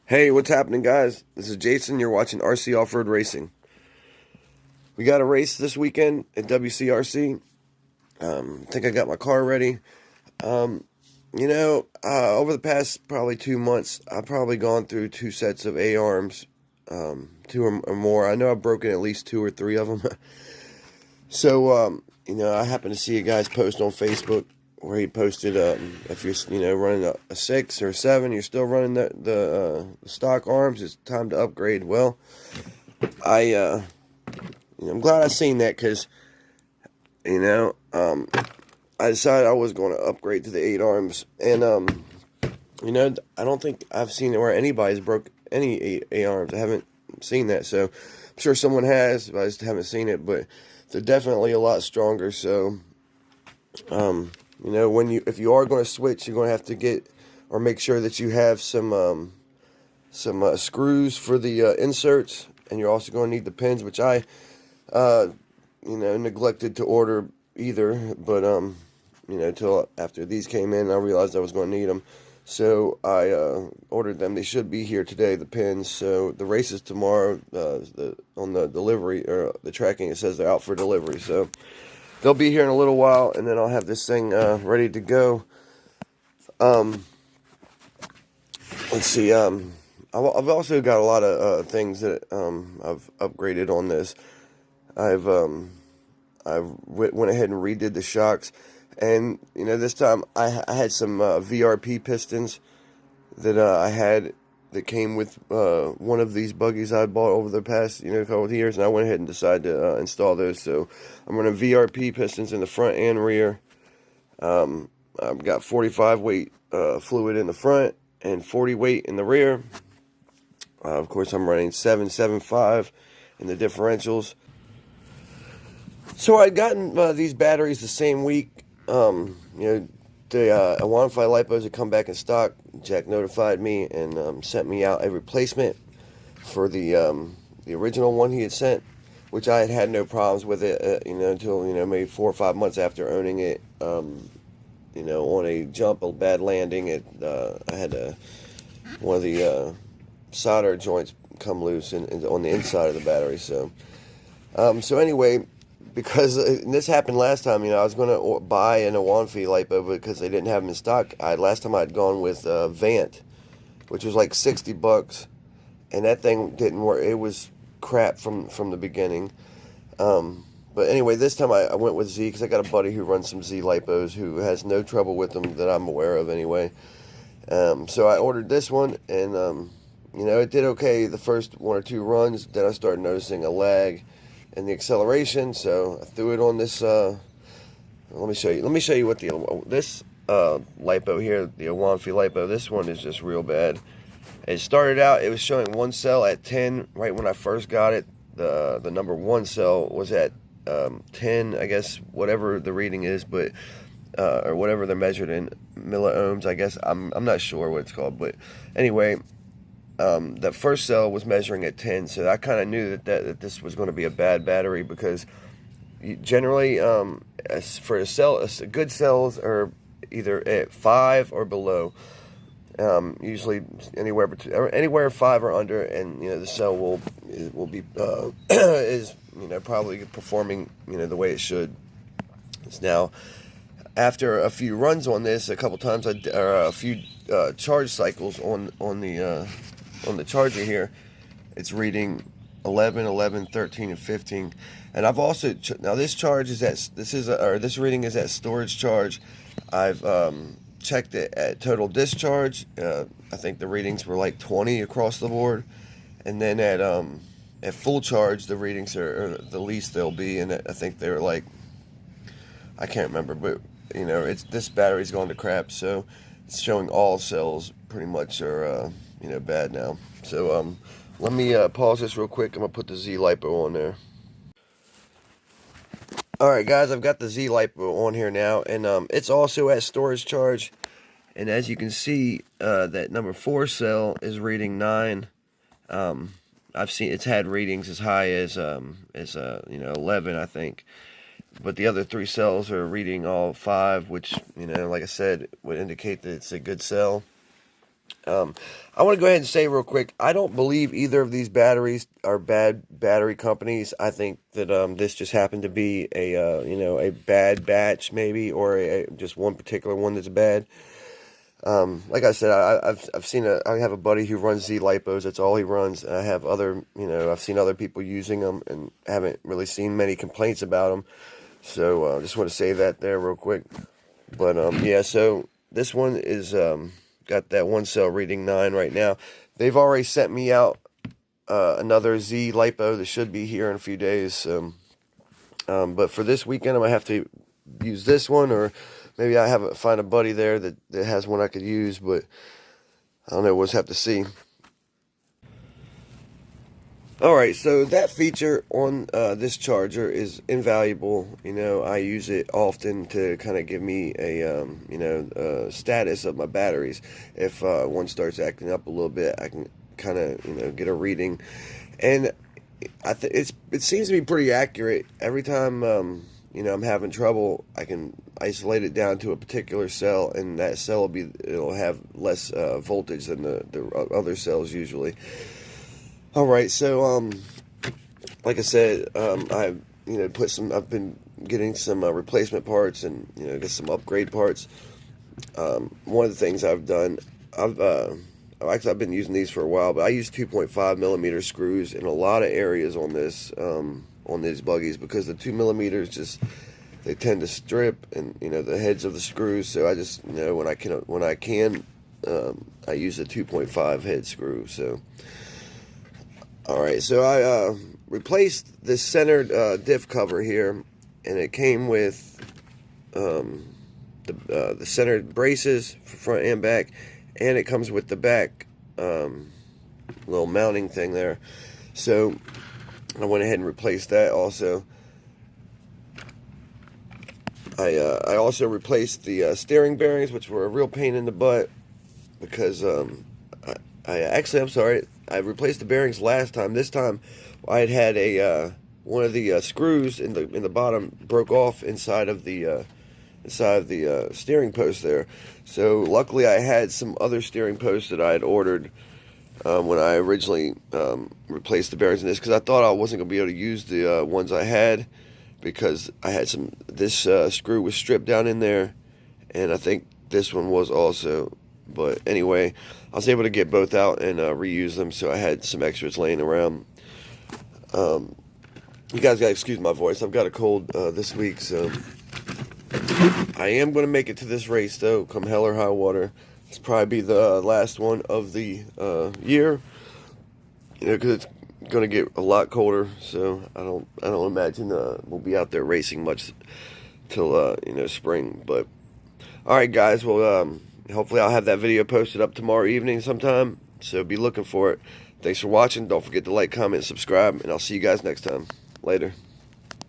Hey, what's happening, guys? This is Jason. You're watching RC Off-Road Racing. We got a race this weekend at WCRC. I think I got my car ready. Over the past probably 2 months, I've probably gone through two sets of A-arms, two or more. I know I've broken at least two or three of them. So, I happened to see a guy's post on Facebook where he posted, if you're, running a 6 or a 7, you're still running the stock arms, it's time to upgrade. Well, I'm glad I seen that because, I decided I was going to upgrade to the 8 arms. And, I don't think I've seen it where anybody's broke any 8 arms. I haven't seen that. So, I'm sure someone has, but I just haven't seen it. But they're definitely a lot stronger. So, if you are going to switch, you're going to have to get or make sure that you have some screws for the inserts, and you're also going to need the pins, which I neglected to order either, but till after these came in, I realized I was going to need them, so I ordered them. They should be here today, the pins. So the race is tomorrow. On the delivery or the tracking, it says they're out for delivery, so they'll be here in a little while, and then I'll have this thing ready to go. Let's see. I've also got a lot of things that I've upgraded on this. I went ahead and redid the shocks, and this time I had some VRP pistons that I had that came with one of these buggies I bought over the past couple of years, and I went ahead and decided to install those. So I'm running VRP pistons in the front and rear. I've got 45 weight fluid in the front and 40 weight in the rear. Of course, I'm running 7.75 in the differentials. So I'd gotten these batteries the same week. The Wi-Fi lipos had come back in stock. Jack notified me and sent me out a replacement for the original one he had sent, which I had had no problems with it, until maybe 4 or 5 months after owning it. On a jump, a bad landing, I had one of the solder joints come loose on the inside of the battery. So anyway, because this happened last time, I was going to buy an Wi-Fi lipo because they didn't have them in stock. Last time I'd gone with Vant, which was like $60, and that thing didn't work. It was crap from the beginning. But anyway, this time I went with Z because I got a buddy who runs some Z lipos who has no trouble with them that I'm aware of anyway. So I ordered this one, and it did okay the first 1 or 2 runs. Then I started noticing a lag in the acceleration, so I threw it on this. Let me show you. Let me show you what this lipo here, the Wi-Fi lipo. This one is just real bad. It started out, it was showing one cell at 10 right when I first got it. The number 1 cell was at 10, I guess, whatever the reading is, but or whatever they're measured in milliohms, I guess. I'm not sure what it's called, but anyway, that first cell was measuring at 10, so I kind of knew that this was going to be a bad battery, because generally, for a cell, good cells are either at 5 or below. Usually anywhere 5 or under, and the cell will be is probably performing the way it should. Now, after a few runs on this, a couple times a few charge cycles on the charger here, it's reading 11, 11, 13, and 15. And I've also now this reading is at storage charge. I've checked it at total discharge. I think the readings were like 20 across the board, and then at full charge the readings are the least they'll be, and I think they're like, I can't remember, but this battery's going to crap, so it's showing all cells pretty much are bad now. So let me pause this real quick. I'm gonna put the Z lipo on there. Alright guys, I've got the Z lipo on here now, and it's also at storage charge, and as you can see, that number 4 cell is reading 9. I've seen it's had readings as high as 11, I think, but the other 3 cells are reading all 5, which like I said would indicate that it's a good cell. I want to go ahead and say real quick, I don't believe either of these batteries are bad battery companies. I think that this just happened to be a a bad batch maybe, or just one particular one that's bad. Like I said, I have a buddy who runs Z lipos. That's all he runs. And I have other, I've seen other people using them and haven't really seen many complaints about them. So just want to say that there real quick. But yeah, so this one is got that one cell reading 9 right now. They've already sent me out another Z lipo that should be here in a few days. So, but for this weekend, I'm gonna have to use this one, or maybe I find a buddy there that has one I could use. But I don't know. We'll just have to see. Alright, so that feature on this charger is invaluable. I use it often to kind of give me a status of my batteries. If one starts acting up a little bit, I can kind of get a reading. And it seems to be pretty accurate. Every time I'm having trouble, I can isolate it down to a particular cell, and that cell it'll have less voltage than the other cells usually. All right, so like I said, I've been getting some replacement parts and get some upgrade parts. One of the things I've done, I've been using these for a while, but I use 2.5 millimeter screws in a lot of areas on this on these buggies, because the 2 millimeters they tend to strip, and the heads of the screws. So I just when I can I use a 2.5 head screw. So. Alright, so I replaced this centered diff cover here, and it came with the centered braces for front and back, and it comes with the back little mounting thing there. So I went ahead and replaced that also. I also replaced the steering bearings, which were a real pain in the butt, because I'm sorry, I replaced the bearings last time. This time I had one of the screws in the bottom broke off inside of the steering post there. So luckily I had some other steering posts that I had ordered when I originally replaced the bearings in this, because I thought I wasn't going to be able to use the ones I had, because I had this screw was stripped down in there, and I think this one was also. But anyway, I was able to get both out and reuse them, so I had some extras laying around. You guys gotta excuse my voice. I've got a cold this week, so I am going to make it to this race, though, come hell or high water. It's probably be the last one of the year, because it's going to get a lot colder. So I don't imagine we'll be out there racing much till spring. But all right, guys. Well. Hopefully I'll have that video posted up tomorrow evening sometime, so be looking for it. Thanks for watching. Don't forget to like, comment, and subscribe, and I'll see you guys next time. Later.